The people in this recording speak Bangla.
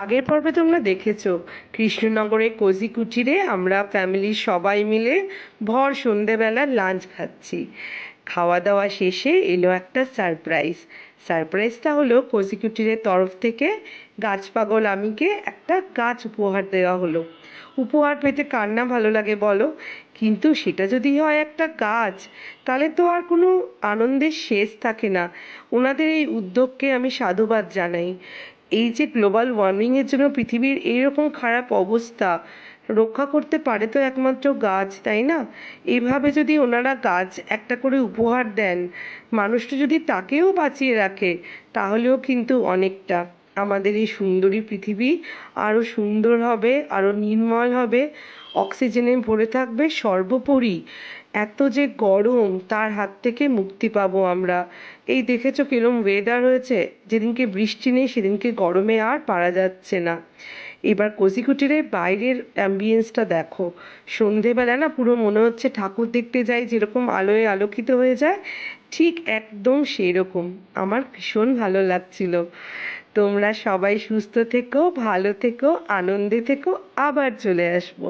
আগের পর্বে তোমরা দেখেছো কৃষ্ণনগরে কোজি কুটিরে আমরা ফ্যামিলির সবাই মিলে ভর সন্ধেবেলা লাঞ্চ খাচ্ছি। খাওয়া দাওয়া শেষে এলো একটা সারপ্রাইজটা হলো কোজি কুটিরের তরফ থেকে গাছ পাগল আমিকে একটা গাছ উপহার দেওয়া হলো। উপহার পেতে কার না ভালো লাগে বলো, কিন্তু সেটা যদি হয় একটা গাছ, তাহলে তো আর কোনো আনন্দের শেষ থাকে না। ওনাদের এই উদ্যোগকে আমি সাধুবাদ জানাই। এই যে গ্লোবাল ওয়ার্মিংয়ের জন্য পৃথিবীর এইরকম খারাপ অবস্থা রক্ষা করতে পারে তো একমাত্র গাছ, তাই না? এইভাবে যদি ওনারা গাছ একটা করে উপহার দেন, মানুষটা যদি তাকেও বাঁচিয়ে রাখে, তাহলেও কিন্তু অনেকটা আমাদের এই সুন্দরী পৃথিবী আরও সুন্দর হবে, আরও নির্মল হবে, অক্সিজেনে ভরে থাকবে। সর্বোপরি এত যে গরম, তার হাত থেকে মুক্তি পাবো আমরা। এই দেখেছো কিরম ওয়েদার হয়েছে, যেদিনকে বৃষ্টি নেই সেদিনকে গরমে আর পারা যাচ্ছে না। এবার কোজিকুটিরের বাইরের অ্যাম্বিয়েন্সটা দেখো, সন্ধেবেলা না পুরো মনে হচ্ছে ঠাকুর দেখতে যাই যেরকম আলোয় আলোকিত হয়ে যায়, ঠিক একদম সেই রকম। আমার ভীষণ ভালো লাগছিল। তোমরা সবাই সুস্থ থেকো, ভালো থেকো, আনন্দে থেকো, আবার চলে আসবো।